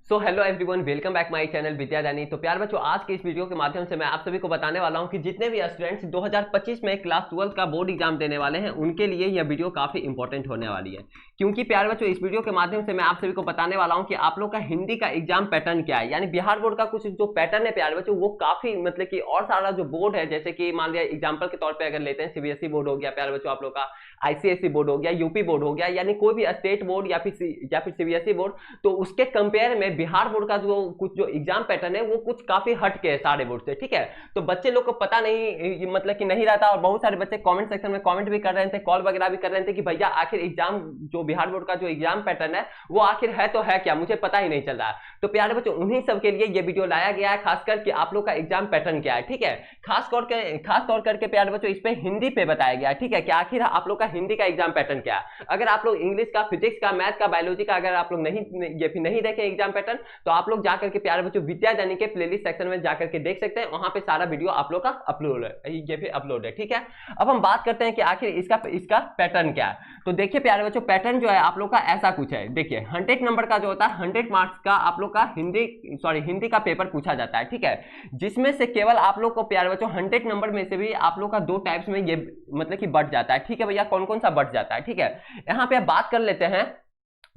So hello everyone, welcome back my channel Vidyadani. तो प्यार बच्चों, आज के इस वीडियो के माध्यम से मैं आप सभी को बताने वाला हूं कि जितने भी स्टूडेंट्स 2025 में क्लास 12 का बोर्ड एग्जाम देने वाले हैं उनके लिए यह वीडियो काफी इंपॉर्टेंट होने वाली है। क्योंकि प्यार बच्चों, इस वीडियो के माध्यम से मैं आप सभी को बताने वाला हूं कि आप लोग का हिंदी का एग्जाम पैटर्न क्या है। यानी बिहार बोर्ड का कुछ जो पैटर्न है प्यार बच्चों, वो काफी मतलब कि और सारा जो बोर्ड है, जैसे कि मान लिया एग्जाम्पल के तौर पर अगर लेते हैं सीबीएसई बोर्ड हो गया प्यार बच्चों, आप लोग का आईसीएसई बोर्ड हो गया, यूपी बोर्ड हो गया, यानी कोई भी स्टेट बोर्ड या फिर सीबीएसई बोर्ड, तो उसके कंपेयर में बिहार बोर्ड का जो एग्जाम पैटर्न है वो कुछ काफी हट के है सारे बोर्ड से। ठीक है, तो बच्चे लोग को पता नहीं मतलब कि नहीं रहता, और बहुत सारे बच्चे कमेंट सेक्शन में कमेंट भी कर रहे थे, कॉल वगैरह भी कर रहे थे कि भैया आखिर एग्जाम जो बिहार बोर्ड का जो एग्जाम पैटर्न है वो आखिर है तो है क्या, मुझे पता ही नहीं चल रहा है। तो प्यारे बच्चों, उन्हीं सब के लिए ये वीडियो लाया गया है, खासकर कि आप लोग का एग्जाम पैटर्न क्या है। ठीक है, खास तौर करके प्यारे बच्चों इस पे हिंदी पे बताया गया है। ठीक है, कि आखिर आप लोग का हिंदी का एग्जाम पैटर्न क्या है। अगर आप लोग इंग्लिश का, फिजिक्स का, मैथ का, बायोलॉजी का अगर आप लोग नहीं देखें एग्जाम पैटर्न, तो आप लोग जाकर के प्यारे बच्चों विद्यादानी के प्लेलिस्ट सेक्शन में जाकर के देख सकते हैं, वहां पे सारा वीडियो आप लोग का अपलोड है। ठीक है, अब हम बात करते हैं कि आखिर इसका पैटर्न क्या है। तो देखिए प्यारे बच्चों, पैटर्न जो है आप लोग का ऐसा कुछ है। देखिए 100 नंबर का जो होता है, 100 मार्क्स का आप लोग का हिंदी का पेपर पूछा जाता है। ठीक है, जिसमें से केवल आप लोग को प्यारे बच्चों 100 नंबर में से भी आप लोग का 2 टाइप्स में ये मतलब कि बढ़ जाता है। ठीक है भैया, कौन कौन सा बढ़ जाता है। ठीक है, यहाँ पे आप बात कर लेते हैं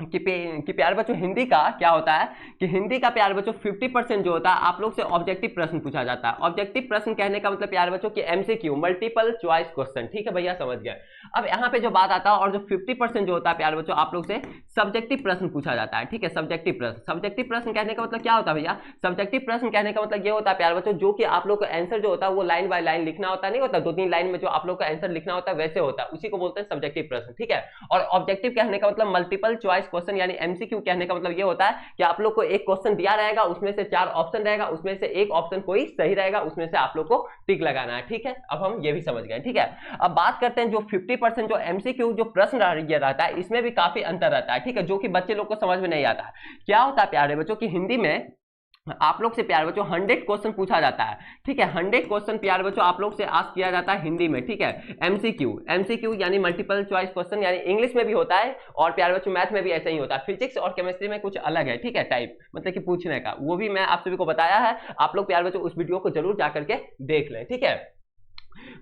कि प्यारे बच्चों हिंदी का क्या होता है, कि हिंदी का प्यारे बच्चों 50% जो होता है आप लोग से ऑब्जेक्टिव प्रश्न पूछा जाता है। ऑब्जेक्टिव प्रश्न कहने का मतलब प्यारे बच्चों कि एमसीक्यू, मल्टीपल चॉइस क्वेश्चन। ठीक है भैया, समझ गए। अब यहाँ पे जो बात आता है, और जो 50% जो होता है प्यारे बच्चों आप लोग से सब्जेक्टिव प्रश्न पूछा जाता है। ठीक है, सब्जेक्टिव प्रश्न कहने का मतलब क्या होता है भैया, सब्जेक्टिव प्रश्न कहने का मतलब ये होता है प्यारे बच्चों, जो कि आप लोग का आंसर जो होता है वो लाइन बाय लाइन लिखना होता नहीं होता, 2-3 लाइन में जो आप लोग का आंसर लिखना होता है वैसे होता है, उसी को बोलते हैं सब्जेक्टिव प्रश्न। ठीक है, और ऑब्जेक्टिव कहने का मतलब मल्टीपल चॉइस क्वेश्चन, यानी एमसीक्यू कहने का मतलब ये होता है कि आप लोग को एक क्वेश्चन दिया रहेगा, उसमें से 4 ऑप्शन रहेगा, उसमें से एक ऑप्शन कोई सही रहेगा, उसमें से आप लोग को टिक लगाना है। ठीक है, अब हम ये भी समझ गए। ठीक है, अब बात करते हैं जो 50% जो एमसीक्यू जो प्रश्न रहता है, इसमें भी काफी अंतर रहता है। ठीक है, जो कि बच्चे लोग को समझ में नहीं आता है। क्या होता है प्यारे बच्चों कि हिंदी में आप लोग से प्यारे बच्चों 100 क्वेश्चन पूछा जाता है। ठीक है, 100 क्वेश्चन प्यारे बच्चों आप लोग से आस्क किया जाता है हिंदी में। ठीक है, एमसीक्यू यानी मल्टीपल चॉइस क्वेश्चन, यानी इंग्लिश में भी होता है और प्यारे बच्चों मैथ में भी ऐसा ही होता है। फिजिक्स और केमिस्ट्री में कुछ अलग है। ठीक है, टाइप मतलब कि पूछने का, वो भी मैं आप सभी को बताया है। आप लोग प्यारे बच्चों उस वीडियो को जरूर जाकर के देख लें। ठीक है,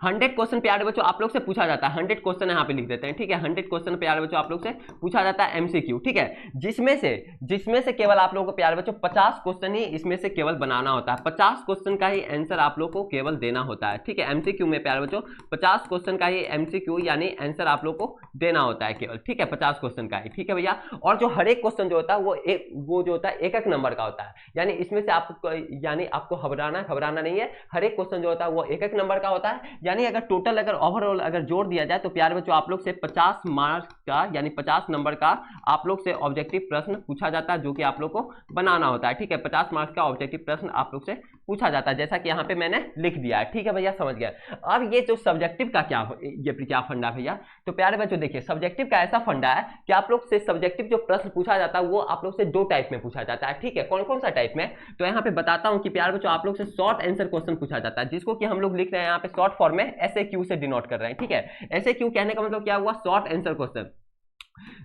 100 क्वेश्चन प्यारे बच्चों आप लोग से पूछा जाता है। 100 क्वेश्चन यहाँ पे लिख देते हैं। ठीक है, 100 क्वेश्चन प्यारे बच्चों आप लोग से पूछा जाता है एमसीक्यू। ठीक है, जिसमें से केवल आप लोगों को प्यारे बच्चों 50 क्वेश्चन ही इसमें से केवल बनाना होता है। 50 क्वेश्चन का ही आंसर आप लोग को केवल देना होता है। ठीक है, एमसीक्यू में प्यारे बच्चों 50 क्वेश्चन का ही एमसीक्यू यानी आंसर आप लोग को देना होता है केवल। ठीक है, 50 क्वेश्चन का ही। ठीक है भैया, और जो हर एक क्वेश्चन जो होता है वो जो होता है एक नंबर का होता है, यानी इसमें से आपको घबराना नहीं है। हर एक क्वेश्चन जो होता है वो एक नंबर का होता है, यानी अगर टोटल ओवरऑल अगर जोड़ दिया जाए तो प्यारे बच्चों आप लोग से 50 मार्क्स का यानी 50 नंबर का आप लोग से ऑब्जेक्टिव प्रश्न पूछा जाता है, जो कि आप लोग को बनाना होता है। ठीक है, 50 मार्क्स का ऑब्जेक्टिव प्रश्न आप लोग से पूछा जाता है, जैसा कि यहाँ पे मैंने लिख दिया है। ठीक है भैया, समझ गए। अब ये जो सब्जेक्टिव का क्या फंडा भैया, तो प्यारे बच्चों देखिए सब्जेक्टिव का ऐसा फंडा है कि आप लोग से सब्जेक्टिव जो प्रश्न पूछा जाता है वो आप लोग से 2 टाइप में पूछा जाता है। ठीक है, कौन कौन सा टाइप में, तो यहाँ पे बताता हूँ कि प्यारे बच्चों आप लोग से शॉर्ट आंसर क्वेश्चन पूछा जाता है, जिसको कि हम लोग लिख रहे हैं यहाँ पे शॉर्ट फॉर्म में एसएक्यू से डिनोट कर रहे हैं। ठीक है, एसएक्यू कहने का मतलब क्या हुआ, शॉर्ट आंसर क्वेश्चन,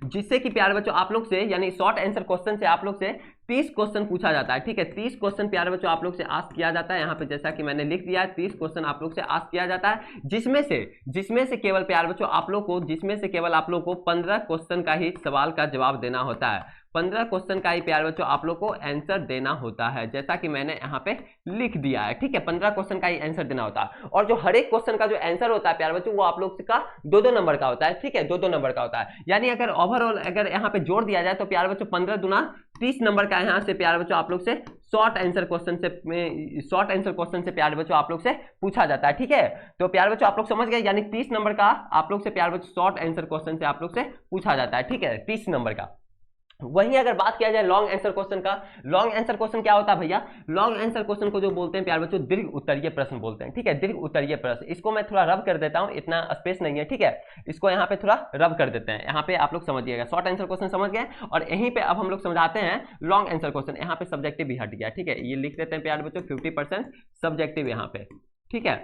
जिससे कि प्यारे बच्चों आप लोग से यानी शॉर्ट आंसर क्वेश्चन से आप लोग से 30 क्वेश्चन पूछा जाता है। ठीक है, 30 क्वेश्चन प्यारे बच्चों आप लोग से आस्क किया जाता है। यहाँ पे जैसा कि मैंने लिख दिया है 30 क्वेश्चन आप लोग से आस्क किया जाता है, जिसमें से केवल प्यारे बच्चों आप लोग को 15 क्वेश्चन का ही सवाल का जवाब देना होता है। 15 क्वेश्चन का ही प्यारे बच्चों आप लोग को आंसर देना होता है, जैसा कि मैंने यहाँ पे लिख दिया है। ठीक है, 15 क्वेश्चन का ही आंसर देना होता है, और जो हर एक क्वेश्चन का जो आंसर होता है प्यारे बच्चों वो आप लोग का 2-2 नंबर का होता है। ठीक है, 2-2 नंबर का होता है, यानी अगर ओवरऑल अगर यहाँ पे जोड़ दिया जाए तो प्यारे बच्चों 15 दूना 30 नंबर का यहाँ से प्यारे बच्चों आप लोग से शॉर्ट आंसर क्वेश्चन से प्यारे बच्चों आप लोग से पूछा जाता है। ठीक है, तो प्यारे बच्चों आप लोग समझ गए, यानी 30 नंबर का आप लोग से प्यारे बच्चों शॉर्ट आंसर क्वेश्चन से आप लोग से पूछा जाता है। ठीक है, 30 नंबर का। वहीं अगर बात किया जाए लॉन्ग आंसर क्वेश्चन का, लॉन्ग आंसर क्वेश्चन क्या होता है भैया, लॉन्ग आंसर क्वेश्चन को जो बोलते हैं प्यारे बच्चों दीर्घ उत्तरीय प्रश्न बोलते हैं। ठीक है, दीर्घ उत्तरीय प्रश्न, इसको मैं थोड़ा रब कर देता हूं, इतना स्पेस नहीं है। ठीक है, इसको यहाँ पे थोड़ा रब कर देते हैं, यहाँ पे आप लोग समझिएगा। शॉर्ट आंसर क्वेश्चन समझ गए, और यहीं पे अब हम लोग समझाते हैं लॉन्ग आंसर क्वेश्चन। यहाँ पे सब्जेक्टिव भी हट गया। ठीक है, ये लिख देते हैं प्यारे बच्चों 50% सब्जेक्टिव यहाँ पे। ठीक है,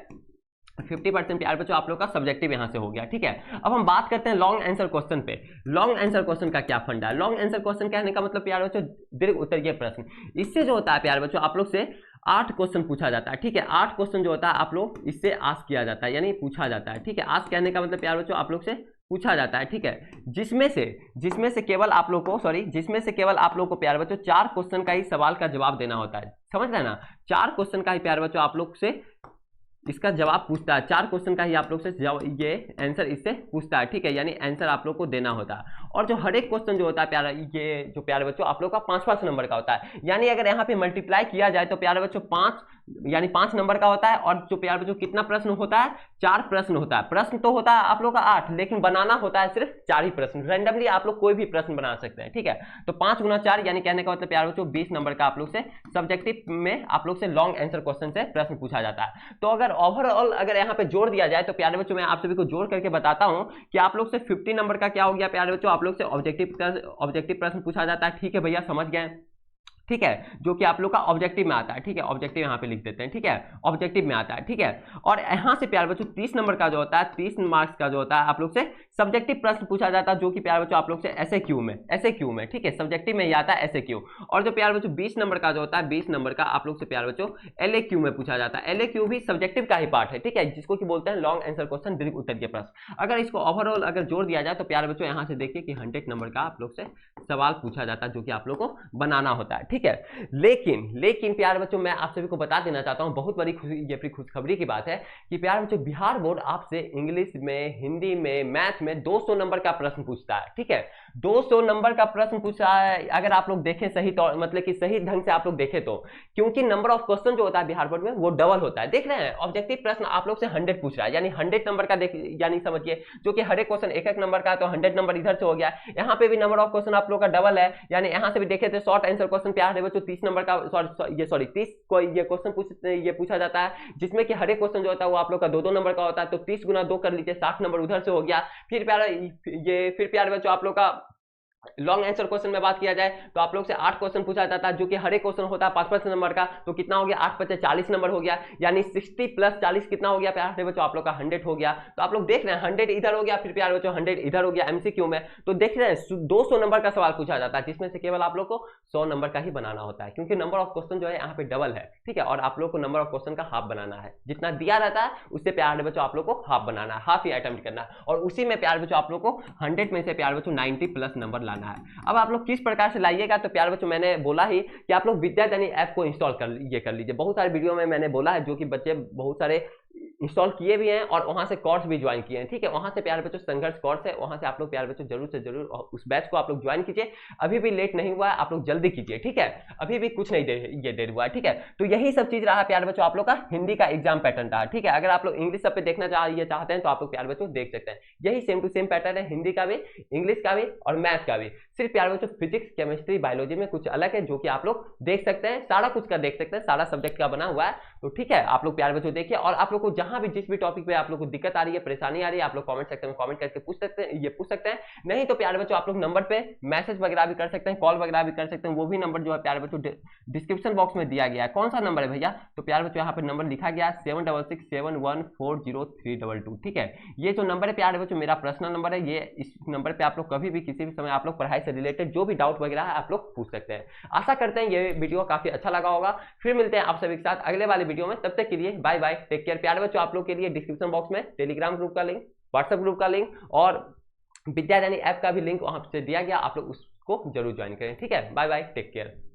50% प्यारे बच्चों आप लोग का सब्जेक्टिव यहाँ से हो गया। ठीक है, अब हम बात करते हैं लॉन्ग आंसर क्वेश्चन पे। लॉन्ग आंसर क्वेश्चन का क्या फंडा है? लॉन्ग आंसर क्वेश्चन कहने का मतलब प्यारे बच्चों दीर्घ उत्तरीय प्रश्न। इससे जो होता है प्यारे बच्चों आप लोग से 8 क्वेश्चन पूछा जाता है। ठीक है, 8 क्वेश्चन जो होता है आप लोग इससे आस्क किया जाता है, यानी पूछा जाता है। ठीक है, आस्क कहने का मतलब प्यारे बच्चों आप लोग से पूछा जाता है। ठीक है, जिसमें से केवल आप लोग को प्यारे बच्चों 4 क्वेश्चन का ही सवाल का जवाब देना होता है। समझ रहे हैं ना? 4 क्वेश्चन का ही प्यारे बच्चों आप लोग से इसका जवाब पूछता है। 4 क्वेश्चन का ही आप लोग से ये आंसर इससे पूछता है। ठीक है, यानी आंसर आप लोग को देना होता है। और जो हर एक क्वेश्चन जो होता है प्यारे बच्चों आप लोग का 5-5 नंबर का होता है। यानी अगर यहाँ पे मल्टीप्लाई किया जाए तो प्यारे बच्चों 5 नंबर का होता है। और जो प्यारे बच्चों कितना प्रश्न होता है? 4 प्रश्न होता है। प्रश्न तो होता है आप लोग का 8, लेकिन बनाना होता है सिर्फ 4 ही प्रश्न। रैंडमली आप लोग कोई भी प्रश्न बना सकते हैं। ठीक है, तो 5 गुना 4 यानी कहने का मतलब प्यारे बच्चों 20 नंबर का आप लोग से सब्जेक्टिव में आप लोग से लॉन्ग आंसर क्वेश्चन से प्रश्न पूछा जाता है। तो अगर ओवरऑल अगर यहाँ पे जोड़ दिया जाए तो प्यारे बच्चों मैं आप सभी को जोड़ करके बताता हूं कि आप लोग से 50 नंबर का क्या हो गया प्यारे बच्चों, आप लोग से ऑब्जेक्टिव प्रश्न पूछा जाता है। ठीक है भैया, समझ गए? ठीक है, जो कि आप लोग का ऑब्जेक्टिव में आता है। ठीक है, ऑब्जेक्टिव यहाँ पे लिख देते हैं। ठीक है, ऑब्जेक्टिव में आता है। ठीक है, और यहाँ से प्यारे बच्चों 30 नंबर का जो होता है, 30 मार्क्स का जो होता है आप लोग से सब्जेक्टिव प्रश्न पूछा जाता है, जो कि प्यारे बच्चों आप लोग से एसएक्यू में। ठीक है, सब्जेक्टिव में ही आता है एसएक्यू। और जो प्यारे बच्चों 20 नंबर का जो होता है, 20 नंबर का आप लोग से प्यारे बच्चों एलएक्यू में पूछा जाता है। एलएक्यू भी सब्जेक्टिव का ही पार्ट है। ठीक है, जिसको कि बोलते हैं लॉन्ग आंसर क्वेश्चन, दीर्घ उत्तरीय प्रश्न। अगर इसको ओवरऑल अगर जोड़ दिया जाए तो प्यारे बच्चों यहाँ से देखिए कि 100 नंबर का आप लोग से सवाल पूछा जाता है, जो कि आप लोग को बनाना होता है। ठीक है, लेकिन प्यारे बच्चों मैं आप सभी को बता देना चाहता हूं, बहुत बड़ी खुशखबरी की बात है कि प्यारे बच्चों बिहार बोर्ड आपसे इंग्लिश में, हिंदी में, मैथ में 200 नंबर का प्रश्न पूछता है। ठीक है, 200 नंबर का प्रश्न पूछा है। अगर आप लोग देखें सही मतलब कि सही ढंग से आप लोग देखें तो, क्योंकि नंबर ऑफ क्वेश्चन जो होता है बिहार बोर्ड में वो डबल होता है। देख रहे हैं, ऑब्जेक्टिव प्रश्न आप लोग से 100 पूछ रहा है, यानी 100 नंबर का यानी समझिए जो कि हर एक क्वेश्चन एक नंबर का है, तो 100 नंबर इधर से हो गया। यहाँ पे भी नंबर ऑफ क्वेश्चन आप लोग का डबल है, यानी यहाँ से भी देखे थे शॉर्ट आंसर क्वेश्चन प्यारे बच्चों 30 नंबर का 30 को ये क्वेश्चन पूछा जाता है, जिसमें कि हर एक क्वेश्चन जो होता है वो आप लोग का 2-2 नंबर का होता है। तो 30 गुना 2 कर लीजिए, 60 नंबर उधर से हो गया। फिर प्यारे बच्चों आप लोग का लॉन्ग आंसर क्वेश्चन में बात किया जाए तो आप लोग से 8 क्वेश्चन पूछा जाता है, जो कि हर एक क्वेश्चन होता है 5-5 नंबर का। तो कितना हो गया? 8-5 40 नंबर हो गया, यानी 60 प्लस 40 कितना हो गया प्यारे बच्चों? आप लोग का 100 हो गया। तो आप लोग देख रहे हैं 100 इधर हो गया, फिर प्यारे बच्चों 100 इधर हो गया एमसीक्यू में। तो देख रहे हैं 200 नंबर का सवाल पूछा जाता है, जिसमें से केवल आप लोग को 100 नंबर का ही बनाना होता है, क्योंकि नंबर ऑफ क्वेश्चन जो है यहाँ पे डबल है। ठीक है, और आप लोग को नंबर ऑफ क्वेश्चन का हाफ बनाना है। जितना दिया रहता है उससे प्यारे बच्चों आप लोग को हाफ बनाना है, हाफ ही अटेम्प्ट करना है, और उसी में प्यारे बच्चों आप लोग को 100 में से प्यारे बच्चों 90 प्लस नंबर लाना है। अब आप किस प्रकार से लाइएगा तो प्यारे बच्चों मैंने बोला ही कि आप लोग विद्याधनी ऐप को इंस्टॉल कर लीजिए। बहुत सारे वीडियो में मैंने बोला है, जो कि बच्चे बहुत सारे इंस्टॉल किए भी हैं और वहां से कोर्स भी ज्वाइन किए हैं। ठीक है, वहां से प्यारे बच्चों संघर्ष कोर्स है, वहां से आप लोग प्यारे बच्चों जरूर से जरूर उस बैच को आप लोग ज्वाइन कीजिए। अभी भी लेट नहीं हुआ है, आप लोग जल्दी कीजिए। ठीक है, अभी भी कुछ नहीं देर हुआ है। ठीक है, तो यही सब चीज रहा प्यारे बच्चों आप लोग का हिंदी का एग्जाम पैटर्न रहा। ठीक है, अगर आप लोग इंग्लिश सब पे देखना चाहते हैं तो आप लोग प्यारे बच्चों देख सकते हैं। यही सेम टू सेम पैटर्न है, हिंदी का भी, इंग्लिश का भी और मैथ का भी। सिर्फ प्यारे बच्चों फिजिक्स, केमिस्ट्री, बायोलॉजी में कुछ अलग है, जो कि आप लोग देख सकते हैं। सारा कुछ का देख सकते हैं, सारा सब्जेक्ट का बना हुआ है। तो ठीक है, आप लोग प्यारे बच्चों देखिए, और आप लोग को जहां भी जिस भी टॉपिक पे आप लोग को दिक्कत आ रही है, परेशानी आ रही है, आप लोग कमेंट सेक्शन में कमेंट करके पूछ सकते हैं। नहीं तो प्यारे बच्चों आप लोग नंबर पे मैसेज वगैरह भी कर सकते हैं, कॉल वगैरह भी कर सकते हैं। वो भी नंबर जो है प्यारे बच्चों डिस्क्रिप्शन बॉक्स में दिया गया है। कौन सा नंबर है भैया? तो प्यारे बच्चों यहाँ पे नंबर लिखा गया 7667140322। ठीक है, ये जो नंबर है प्यारे बच्चों मेरा पर्सनल नंबर है। ये इस नंबर पे आप लोग कभी भी किसी भी समय आप लोग पढ़ाई से रिलेटेड जो भी डाउट वगैरह है आप लोग पूछ सकते हैं। आशा करते हैं ये वीडियो काफी अच्छा लगा होगा। फिर मिलते हैं आप सभी के साथ अगले वाले वीडियो में, तब तक के लिए बाय बाय, टेक केयर। प्यारे बच्चों आप लोग के लिए डिस्क्रिप्शन बॉक्स में टेलीग्राम ग्रुप का लिंक, व्हाट्सएप ग्रुप का लिंक और विद्याधनी ऐप का भी लिंक वहां से दिया गया, आप लोग उसको जरूर ज्वाइन करें। ठीक है, बाय बाय, टेक केयर।